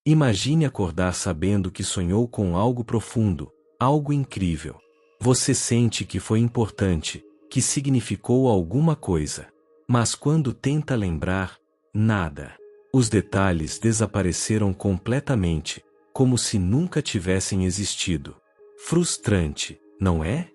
Imagine acordar sabendo que sonhou com algo profundo, algo incrível. Você sente que foi importante, que significou alguma coisa. Mas quando tenta lembrar, nada. Os detalhes desapareceram completamente, como se nunca tivessem existido. Frustrante, não é?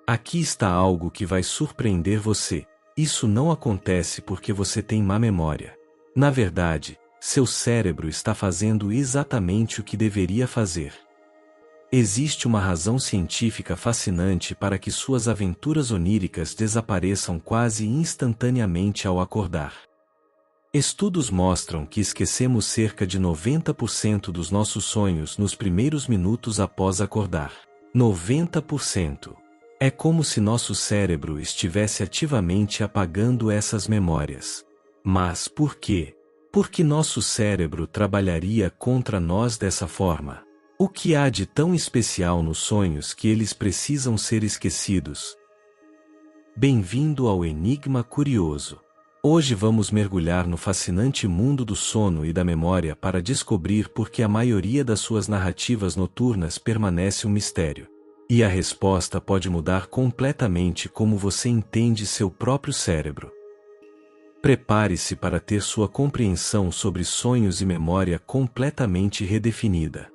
Aqui está algo que vai surpreender você. Isso não acontece porque você tem má memória. Na verdade, seu cérebro está fazendo exatamente o que deveria fazer. Existe uma razão científica fascinante para que suas aventuras oníricas desapareçam quase instantaneamente ao acordar. Estudos mostram que esquecemos cerca de 90% dos nossos sonhos nos primeiros minutos após acordar. 90%. É como se nosso cérebro estivesse ativamente apagando essas memórias. Mas por quê? Por que nosso cérebro trabalharia contra nós dessa forma? O que há de tão especial nos sonhos que eles precisam ser esquecidos? Bem-vindo ao Enigma Curioso. Hoje vamos mergulhar no fascinante mundo do sono e da memória para descobrir por que a maioria das suas narrativas noturnas permanece um mistério. E a resposta pode mudar completamente como você entende seu próprio cérebro. Prepare-se para ter sua compreensão sobre sonhos e memória completamente redefinida.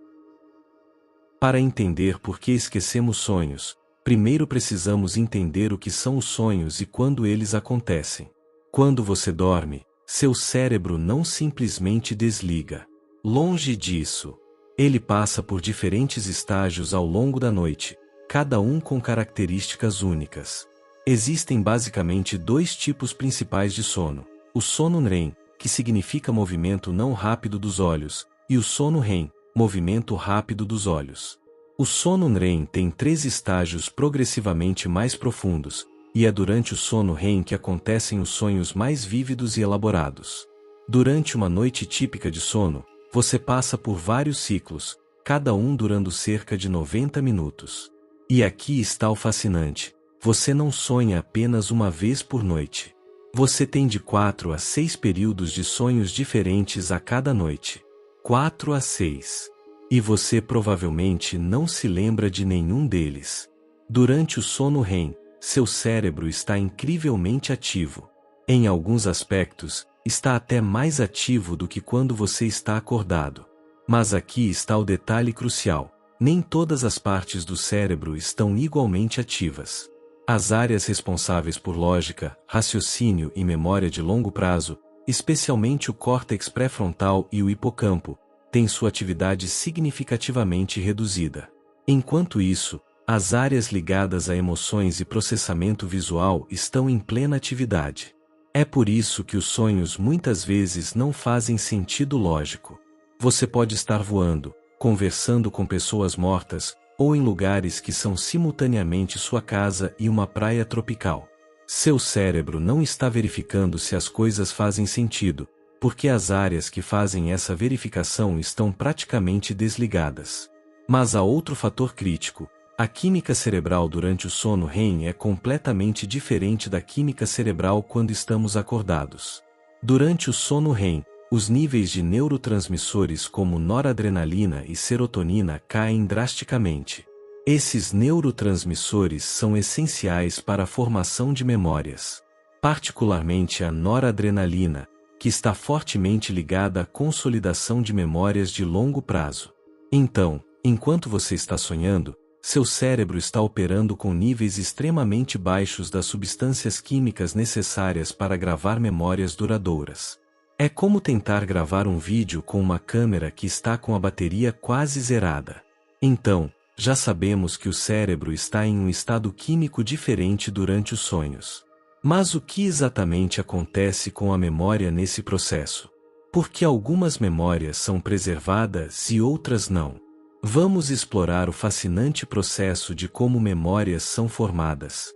Para entender por que esquecemos sonhos, primeiro precisamos entender o que são os sonhos e quando eles acontecem. Quando você dorme, seu cérebro não simplesmente desliga. Longe disso. Ele passa por diferentes estágios ao longo da noite, cada um com características únicas. Existem basicamente dois tipos principais de sono: o sono REM, que significa movimento não rápido dos olhos, e o sono REM, movimento rápido dos olhos. O sono REM tem 3 estágios progressivamente mais profundos, e é durante o sono REM que acontecem os sonhos mais vívidos e elaborados. Durante uma noite típica de sono, você passa por vários ciclos, cada um durando cerca de 90 minutos. E aqui está o fascinante: você não sonha apenas uma vez por noite. Você tem de 4 a 6 períodos de sonhos diferentes a cada noite. 4 a 6. E você provavelmente não se lembra de nenhum deles. Durante o sono REM, seu cérebro está incrivelmente ativo. Em alguns aspectos, está até mais ativo do que quando você está acordado. Mas aqui está o detalhe crucial: nem todas as partes do cérebro estão igualmente ativas. As áreas responsáveis por lógica, raciocínio e memória de longo prazo, especialmente o córtex pré-frontal e o hipocampo, têm sua atividade significativamente reduzida. Enquanto isso, as áreas ligadas a emoções e processamento visual estão em plena atividade. É por isso que os sonhos muitas vezes não fazem sentido lógico. Você pode estar voando, conversando com pessoas mortas, ou em lugares que são simultaneamente sua casa e uma praia tropical. Seu cérebro não está verificando se as coisas fazem sentido, porque as áreas que fazem essa verificação estão praticamente desligadas. Mas há outro fator crítico: a química cerebral durante o sono REM é completamente diferente da química cerebral quando estamos acordados. Durante o sono REM, os níveis de neurotransmissores como noradrenalina e serotonina caem drasticamente. Esses neurotransmissores são essenciais para a formação de memórias. Particularmente a noradrenalina, que está fortemente ligada à consolidação de memórias de longo prazo. Então, enquanto você está sonhando, seu cérebro está operando com níveis extremamente baixos das substâncias químicas necessárias para gravar memórias duradouras. É como tentar gravar um vídeo com uma câmera que está com a bateria quase zerada. Então, já sabemos que o cérebro está em um estado químico diferente durante os sonhos. Mas o que exatamente acontece com a memória nesse processo? Por que algumas memórias são preservadas e outras não? Vamos explorar o fascinante processo de como memórias são formadas.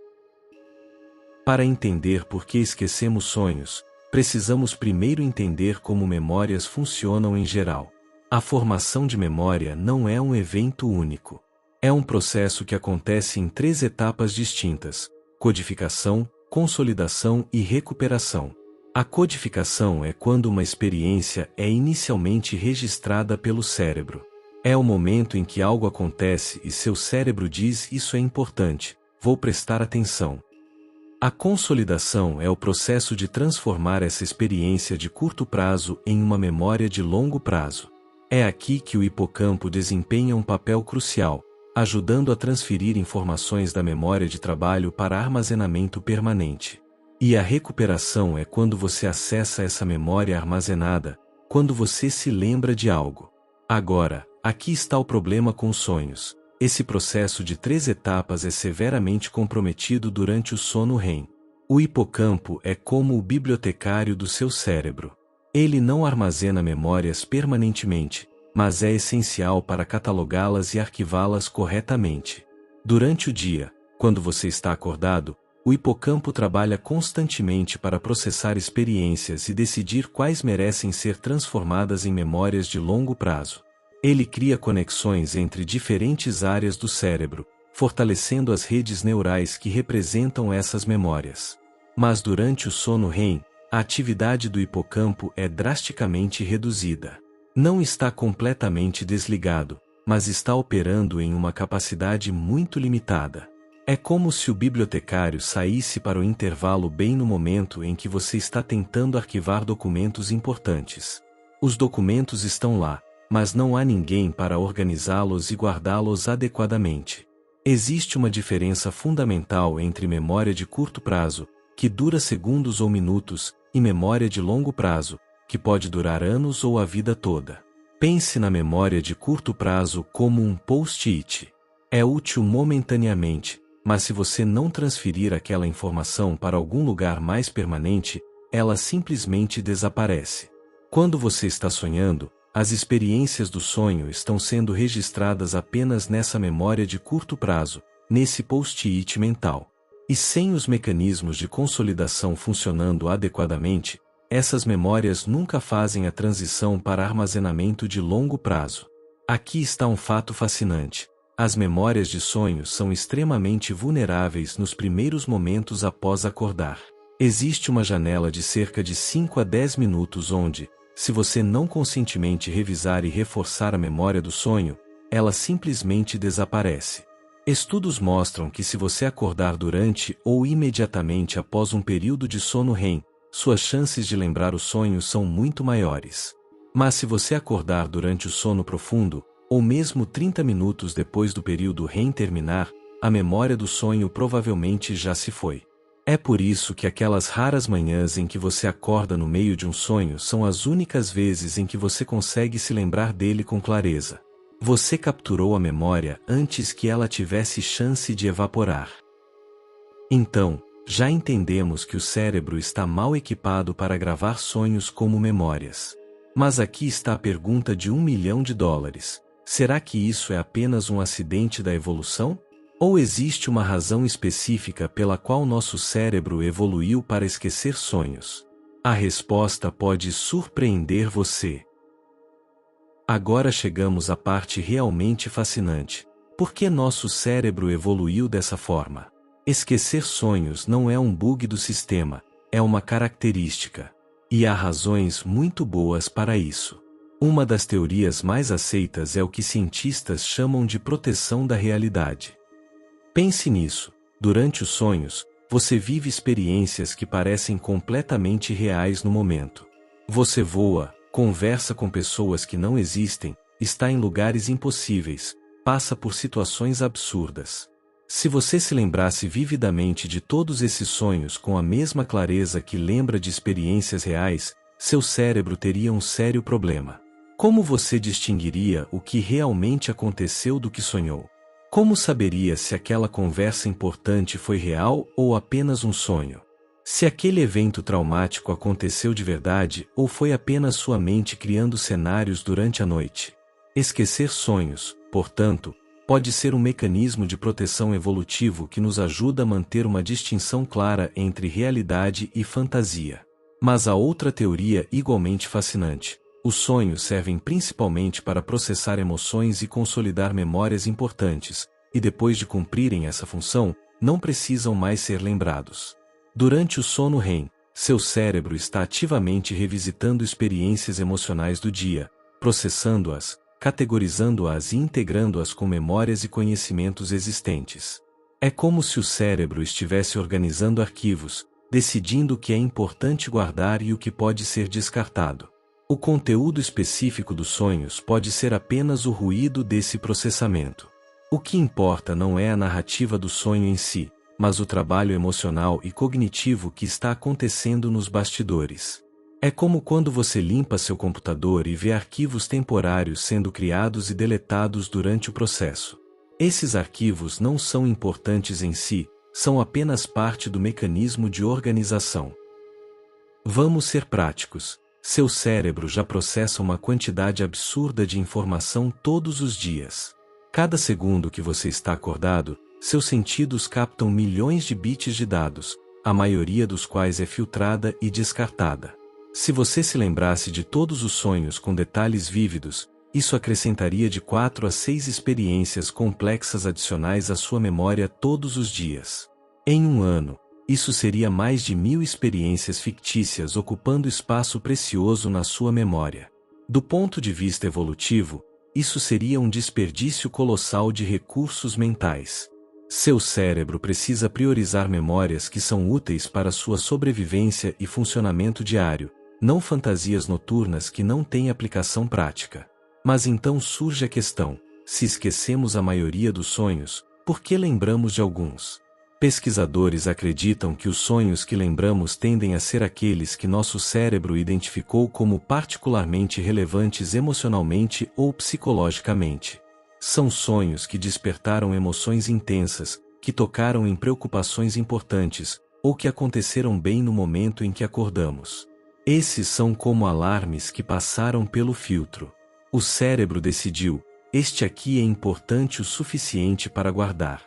Para entender por que esquecemos sonhos, precisamos primeiro entender como memórias funcionam em geral. A formação de memória não é um evento único. É um processo que acontece em 3 etapas distintas: codificação, consolidação e recuperação. A codificação é quando uma experiência é inicialmente registrada pelo cérebro. É o momento em que algo acontece e seu cérebro diz: isso é importante, vou prestar atenção. A consolidação é o processo de transformar essa experiência de curto prazo em uma memória de longo prazo. É aqui que o hipocampo desempenha um papel crucial, ajudando a transferir informações da memória de trabalho para armazenamento permanente. E a recuperação é quando você acessa essa memória armazenada, quando você se lembra de algo. Agora, aqui está o problema com os sonhos. Esse processo de 3 etapas é severamente comprometido durante o sono REM. O hipocampo é como o bibliotecário do seu cérebro. Ele não armazena memórias permanentemente, mas é essencial para catalogá-las e arquivá-las corretamente. Durante o dia, quando você está acordado, o hipocampo trabalha constantemente para processar experiências e decidir quais merecem ser transformadas em memórias de longo prazo. Ele cria conexões entre diferentes áreas do cérebro, fortalecendo as redes neurais que representam essas memórias. Mas durante o sono REM, a atividade do hipocampo é drasticamente reduzida. Não está completamente desligado, mas está operando em uma capacidade muito limitada. É como se o bibliotecário saísse para o intervalo bem no momento em que você está tentando arquivar documentos importantes. Os documentos estão lá, mas não há ninguém para organizá-los e guardá-los adequadamente. Existe uma diferença fundamental entre memória de curto prazo, que dura segundos ou minutos, e memória de longo prazo, que pode durar anos ou a vida toda. Pense na memória de curto prazo como um post-it. É útil momentaneamente, mas se você não transferir aquela informação para algum lugar mais permanente, ela simplesmente desaparece. Quando você está sonhando, as experiências do sonho estão sendo registradas apenas nessa memória de curto prazo, nesse post-it mental. E sem os mecanismos de consolidação funcionando adequadamente, essas memórias nunca fazem a transição para armazenamento de longo prazo. Aqui está um fato fascinante. As memórias de sonhos são extremamente vulneráveis nos primeiros momentos após acordar. Existe uma janela de cerca de 5 a 10 minutos onde, se você não conscientemente revisar e reforçar a memória do sonho, ela simplesmente desaparece. Estudos mostram que se você acordar durante ou imediatamente após um período de sono REM, suas chances de lembrar o sonho são muito maiores. Mas se você acordar durante o sono profundo, ou mesmo 30 minutos depois do período REM terminar, a memória do sonho provavelmente já se foi. É por isso que aquelas raras manhãs em que você acorda no meio de um sonho são as únicas vezes em que você consegue se lembrar dele com clareza. Você capturou a memória antes que ela tivesse chance de evaporar. Então, já entendemos que o cérebro está mal equipado para gravar sonhos como memórias. Mas aqui está a pergunta de $1 milhão. Será que isso é apenas um acidente da evolução? Ou existe uma razão específica pela qual nosso cérebro evoluiu para esquecer sonhos? A resposta pode surpreender você. Agora chegamos à parte realmente fascinante. Por que nosso cérebro evoluiu dessa forma? Esquecer sonhos não é um bug do sistema, é uma característica. E há razões muito boas para isso. Uma das teorias mais aceitas é o que cientistas chamam de proteção da realidade. Pense nisso. Durante os sonhos, você vive experiências que parecem completamente reais no momento. Você voa, conversa com pessoas que não existem, está em lugares impossíveis, passa por situações absurdas. Se você se lembrasse vividamente de todos esses sonhos com a mesma clareza que lembra de experiências reais, seu cérebro teria um sério problema. Como você distinguiria o que realmente aconteceu do que sonhou? Como saberia se aquela conversa importante foi real ou apenas um sonho? Se aquele evento traumático aconteceu de verdade ou foi apenas sua mente criando cenários durante a noite? Esquecer sonhos, portanto, pode ser um mecanismo de proteção evolutivo que nos ajuda a manter uma distinção clara entre realidade e fantasia. Mas há outra teoria igualmente fascinante. Os sonhos servem principalmente para processar emoções e consolidar memórias importantes, e depois de cumprirem essa função, não precisam mais ser lembrados. Durante o sono REM, Seu cérebro está ativamente revisitando experiências emocionais do dia, processando-as, categorizando-as e integrando-as com memórias e conhecimentos existentes. É como se o cérebro estivesse organizando arquivos, decidindo o que é importante guardar e o que pode ser descartado. O conteúdo específico dos sonhos pode ser apenas o ruído desse processamento. O que importa não é a narrativa do sonho em si, mas o trabalho emocional e cognitivo que está acontecendo nos bastidores. É como quando você limpa seu computador e vê arquivos temporários sendo criados e deletados durante o processo. Esses arquivos não são importantes em si, são apenas parte do mecanismo de organização. Vamos ser práticos. Seu cérebro já processa uma quantidade absurda de informação todos os dias. Cada segundo que você está acordado, seus sentidos captam milhões de bits de dados, a maioria dos quais é filtrada e descartada. Se você se lembrasse de todos os sonhos com detalhes vívidos, isso acrescentaria de 4 a 6 experiências complexas adicionais à sua memória todos os dias. Em um ano, isso seria mais de 1000 experiências fictícias ocupando espaço precioso na sua memória. Do ponto de vista evolutivo, isso seria um desperdício colossal de recursos mentais. Seu cérebro precisa priorizar memórias que são úteis para sua sobrevivência e funcionamento diário, não fantasias noturnas que não têm aplicação prática. Mas então surge a questão: se esquecemos a maioria dos sonhos, por que lembramos de alguns? Pesquisadores acreditam que os sonhos que lembramos tendem a ser aqueles que nosso cérebro identificou como particularmente relevantes emocionalmente ou psicologicamente. São sonhos que despertaram emoções intensas, que tocaram em preocupações importantes, ou que aconteceram bem no momento em que acordamos. Esses são como alarmes que passaram pelo filtro. O cérebro decidiu: este aqui é importante o suficiente para guardar.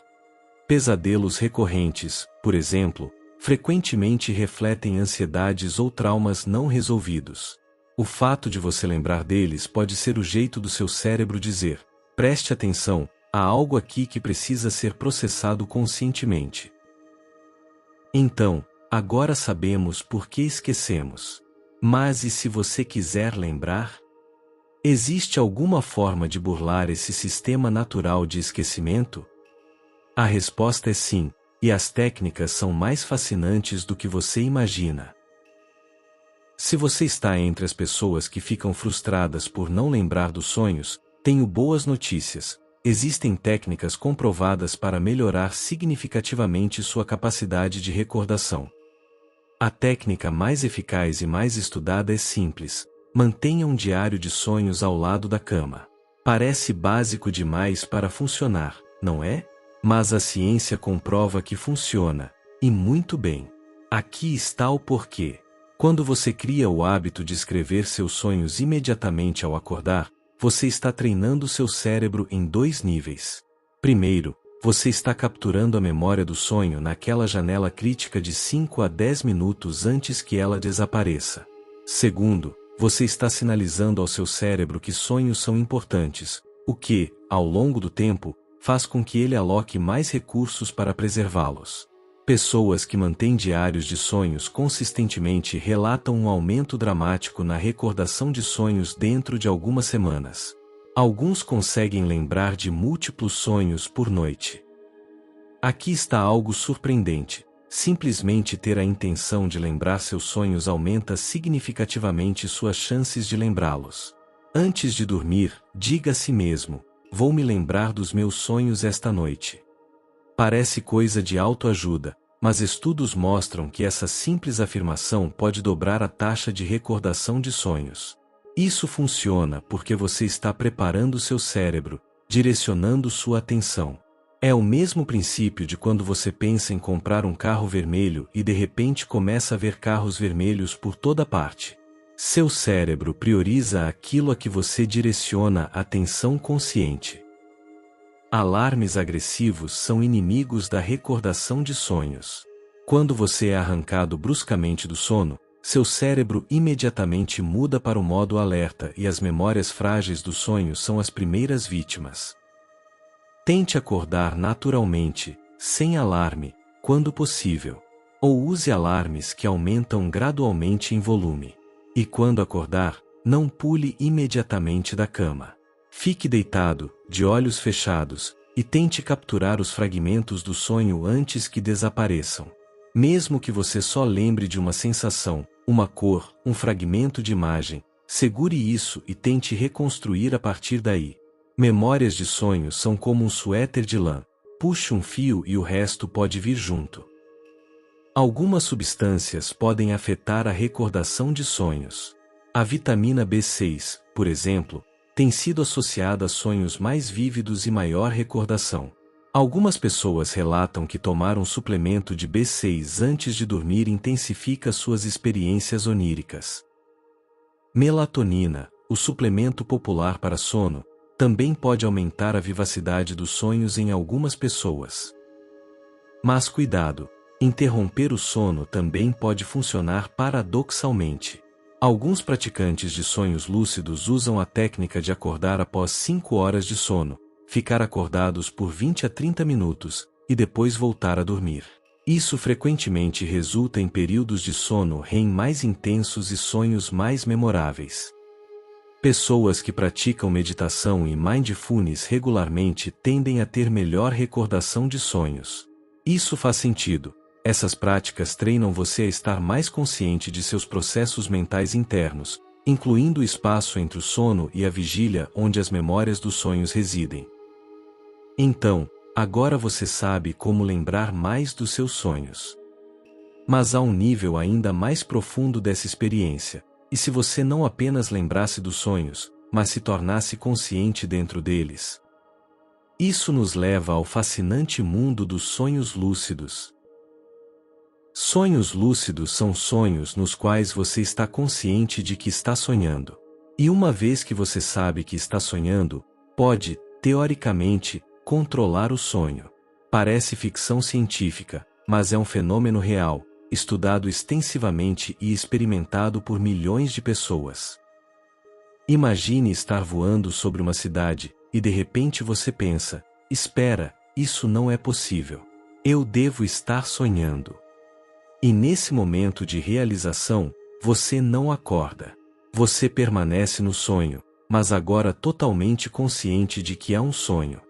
Pesadelos recorrentes, por exemplo, frequentemente refletem ansiedades ou traumas não resolvidos. O fato de você lembrar deles pode ser o jeito do seu cérebro dizer: preste atenção, há algo aqui que precisa ser processado conscientemente. Então, agora sabemos por que esquecemos. Mas e se você quiser lembrar? Existe alguma forma de burlar esse sistema natural de esquecimento? A resposta é sim, e as técnicas são mais fascinantes do que você imagina. Se você está entre as pessoas que ficam frustradas por não lembrar dos sonhos, tenho boas notícias. Existem técnicas comprovadas para melhorar significativamente sua capacidade de recordação. A técnica mais eficaz e mais estudada é simples: mantenha um diário de sonhos ao lado da cama. Parece básico demais para funcionar, não é? Mas a ciência comprova que funciona, e muito bem. Aqui está o porquê. Quando você cria o hábito de escrever seus sonhos imediatamente ao acordar, você está treinando seu cérebro em 2 níveis. Primeiro, você está capturando a memória do sonho naquela janela crítica de 5 a 10 minutos antes que ela desapareça. Segundo, você está sinalizando ao seu cérebro que sonhos são importantes, o que, ao longo do tempo, faz com que ele aloque mais recursos para preservá-los. Pessoas que mantêm diários de sonhos consistentemente relatam um aumento dramático na recordação de sonhos dentro de algumas semanas. Alguns conseguem lembrar de múltiplos sonhos por noite. Aqui está algo surpreendente: simplesmente ter a intenção de lembrar seus sonhos aumenta significativamente suas chances de lembrá-los. Antes de dormir, diga a si mesmo: vou me lembrar dos meus sonhos esta noite. Parece coisa de autoajuda, mas estudos mostram que essa simples afirmação pode dobrar a taxa de recordação de sonhos. Isso funciona porque você está preparando seu cérebro, direcionando sua atenção. É o mesmo princípio de quando você pensa em comprar um carro vermelho e de repente começa a ver carros vermelhos por toda parte. Seu cérebro prioriza aquilo a que você direciona a atenção consciente. Alarmes agressivos são inimigos da recordação de sonhos. Quando você é arrancado bruscamente do sono, seu cérebro imediatamente muda para o modo alerta e as memórias frágeis do sonho são as primeiras vítimas. Tente acordar naturalmente, sem alarme, quando possível. Ou use alarmes que aumentam gradualmente em volume. E quando acordar, não pule imediatamente da cama. Fique deitado, de olhos fechados, e tente capturar os fragmentos do sonho antes que desapareçam. Mesmo que você só lembre de uma sensação, uma cor, um fragmento de imagem, segure isso e tente reconstruir a partir daí. Memórias de sonhos são como um suéter de lã. Puxe um fio e o resto pode vir junto. Algumas substâncias podem afetar a recordação de sonhos. A vitamina B6, por exemplo, tem sido associada a sonhos mais vívidos e maior recordação. Algumas pessoas relatam que tomar um suplemento de B6 antes de dormir intensifica suas experiências oníricas. Melatonina, o suplemento popular para sono, também pode aumentar a vivacidade dos sonhos em algumas pessoas. Mas cuidado, interromper o sono também pode funcionar paradoxalmente. Alguns praticantes de sonhos lúcidos usam a técnica de acordar após 5 horas de sono, ficar acordados por 20 a 30 minutos, e depois voltar a dormir. Isso frequentemente resulta em períodos de sono REM mais intensos e sonhos mais memoráveis. Pessoas que praticam meditação e mindfulness regularmente tendem a ter melhor recordação de sonhos. Isso faz sentido. Essas práticas treinam você a estar mais consciente de seus processos mentais internos, incluindo o espaço entre o sono e a vigília onde as memórias dos sonhos residem. Então, agora você sabe como lembrar mais dos seus sonhos. Mas há um nível ainda mais profundo dessa experiência, e se você não apenas lembrasse dos sonhos, mas se tornasse consciente dentro deles? Isso nos leva ao fascinante mundo dos sonhos lúcidos. Sonhos lúcidos são sonhos nos quais você está consciente de que está sonhando. E uma vez que você sabe que está sonhando, pode, teoricamente, controlar o sonho. Parece ficção científica, mas é um fenômeno real, estudado extensivamente e experimentado por milhões de pessoas. Imagine estar voando sobre uma cidade, e de repente você pensa: espera, isso não é possível. Eu devo estar sonhando. E nesse momento de realização, você não acorda. Você permanece no sonho, mas agora totalmente consciente de que é um sonho.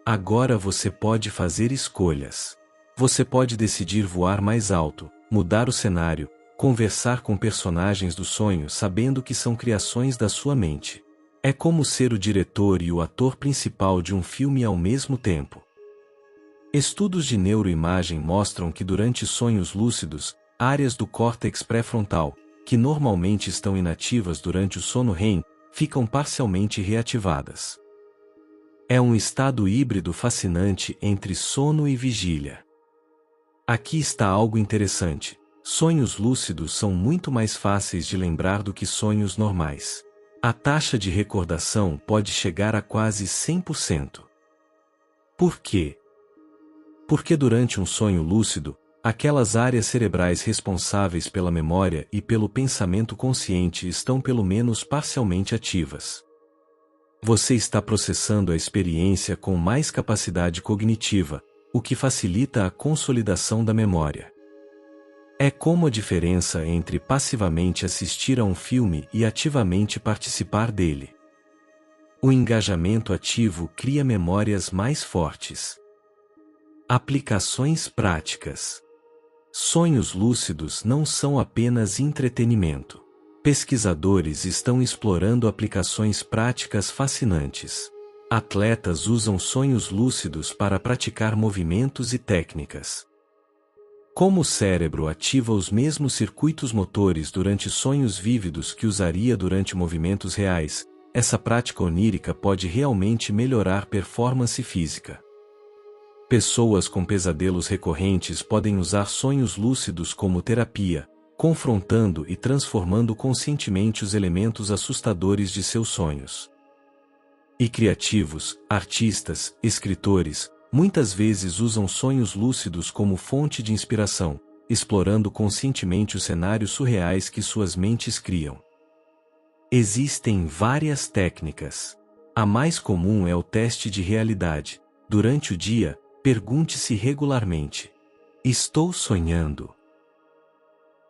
Agora você pode fazer escolhas. Você pode decidir voar mais alto, mudar o cenário, conversar com personagens do sonho sabendo que são criações da sua mente. É como ser o diretor e o ator principal de um filme ao mesmo tempo. Estudos de neuroimagem mostram que durante sonhos lúcidos, áreas do córtex pré-frontal, que normalmente estão inativas durante o sono REM, ficam parcialmente reativadas. É um estado híbrido fascinante entre sono e vigília. Aqui está algo interessante. Sonhos lúcidos são muito mais fáceis de lembrar do que sonhos normais. A taxa de recordação pode chegar a quase 100%. Por quê? Porque durante um sonho lúcido, aquelas áreas cerebrais responsáveis pela memória e pelo pensamento consciente estão pelo menos parcialmente ativas. Você está processando a experiência com mais capacidade cognitiva, o que facilita a consolidação da memória. É como a diferença entre passivamente assistir a um filme e ativamente participar dele. O engajamento ativo cria memórias mais fortes. Aplicações práticas. Sonhos lúcidos não são apenas entretenimento. Pesquisadores estão explorando aplicações práticas fascinantes. Atletas usam sonhos lúcidos para praticar movimentos e técnicas. Como o cérebro ativa os mesmos circuitos motores durante sonhos vívidos que usaria durante movimentos reais, essa prática onírica pode realmente melhorar performance física. Pessoas com pesadelos recorrentes podem usar sonhos lúcidos como terapia, confrontando e transformando conscientemente os elementos assustadores de seus sonhos. E criativos, artistas, escritores, muitas vezes usam sonhos lúcidos como fonte de inspiração, explorando conscientemente os cenários surreais que suas mentes criam. Existem várias técnicas. A mais comum é o teste de realidade. Durante o dia, pergunte-se regularmente: Estou sonhando.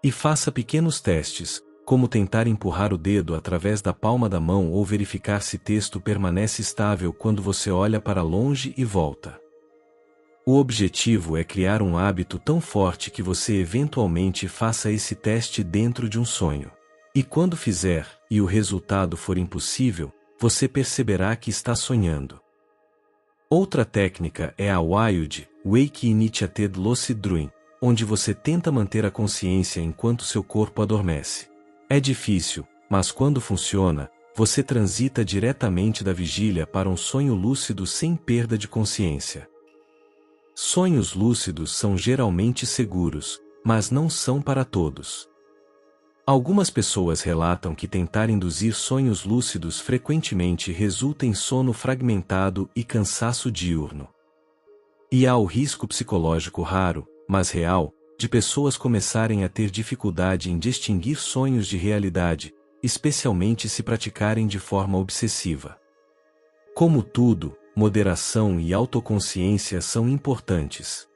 E faça pequenos testes, como tentar empurrar o dedo através da palma da mão ou verificar se texto permanece estável quando você olha para longe e volta. O objetivo é criar um hábito tão forte que você eventualmente faça esse teste dentro de um sonho. E quando fizer, e o resultado for impossível, você perceberá que está sonhando. Outra técnica é a Wild Wake Initiated Lucid Dream, onde você tenta manter a consciência enquanto seu corpo adormece. É difícil, mas quando funciona, você transita diretamente da vigília para um sonho lúcido sem perda de consciência. Sonhos lúcidos são geralmente seguros, mas não são para todos. Algumas pessoas relatam que tentar induzir sonhos lúcidos frequentemente resulta em sono fragmentado e cansaço diurno. E há o risco psicológico raro, mas real, de pessoas começarem a ter dificuldade em distinguir sonhos de realidade, especialmente se praticarem de forma obsessiva. Como tudo, moderação e autoconsciência são importantes.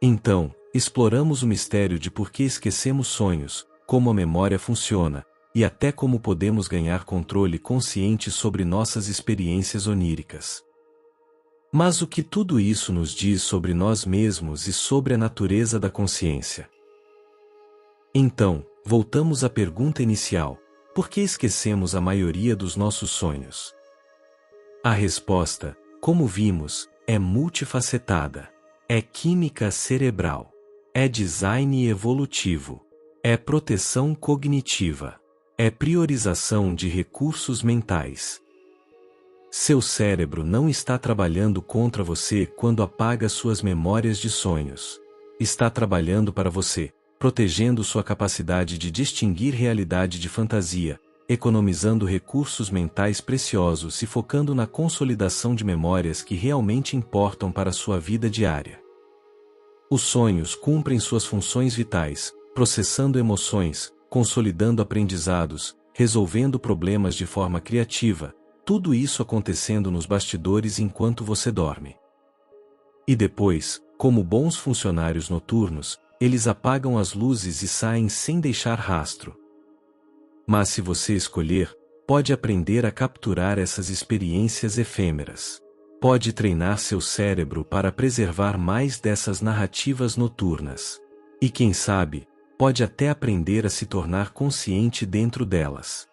Então, exploramos o mistério de por que esquecemos sonhos, como a memória funciona, e até como podemos ganhar controle consciente sobre nossas experiências oníricas. Mas o que tudo isso nos diz sobre nós mesmos e sobre a natureza da consciência? Então, voltamos à pergunta inicial: por que esquecemos a maioria dos nossos sonhos? A resposta, como vimos, é multifacetada. É química cerebral. É design evolutivo. É proteção cognitiva. É priorização de recursos mentais. Seu cérebro não está trabalhando contra você quando apaga suas memórias de sonhos. Está trabalhando para você, protegendo sua capacidade de distinguir realidade de fantasia, economizando recursos mentais preciosos e focando na consolidação de memórias que realmente importam para sua vida diária. Os sonhos cumprem suas funções vitais, processando emoções, consolidando aprendizados, resolvendo problemas de forma criativa, tudo isso acontecendo nos bastidores enquanto você dorme. E depois, como bons funcionários noturnos, eles apagam as luzes e saem sem deixar rastro. Mas se você escolher, pode aprender a capturar essas experiências efêmeras. Pode treinar seu cérebro para preservar mais dessas narrativas noturnas. E quem sabe, pode até aprender a se tornar consciente dentro delas.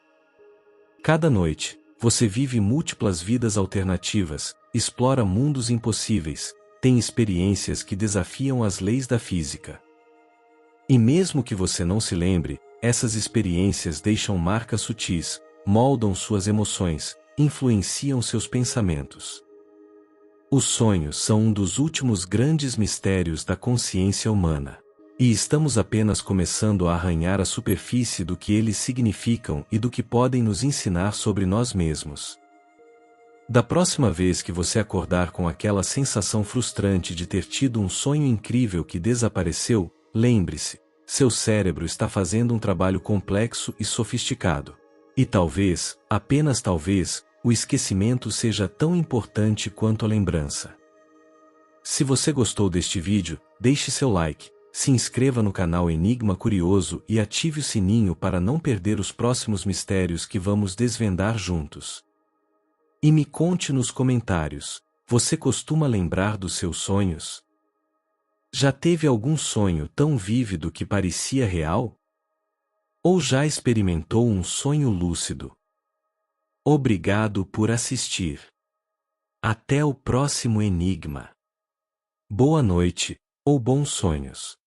Cada noite, você vive múltiplas vidas alternativas, explora mundos impossíveis, tem experiências que desafiam as leis da física. E mesmo que você não se lembre, essas experiências deixam marcas sutis, moldam suas emoções, influenciam seus pensamentos. Os sonhos são um dos últimos grandes mistérios da consciência humana. E estamos apenas começando a arranhar a superfície do que eles significam e do que podem nos ensinar sobre nós mesmos. Da próxima vez que você acordar com aquela sensação frustrante de ter tido um sonho incrível que desapareceu, lembre-se, seu cérebro está fazendo um trabalho complexo e sofisticado. E talvez, apenas talvez, o esquecimento seja tão importante quanto a lembrança. Se você gostou deste vídeo, deixe seu like. Se inscreva no canal Enigma Curioso e ative o sininho para não perder os próximos mistérios que vamos desvendar juntos. E me conte nos comentários, você costuma lembrar dos seus sonhos? Já teve algum sonho tão vívido que parecia real? Ou já experimentou um sonho lúcido? Obrigado por assistir. Até o próximo enigma. Boa noite, ou bons sonhos.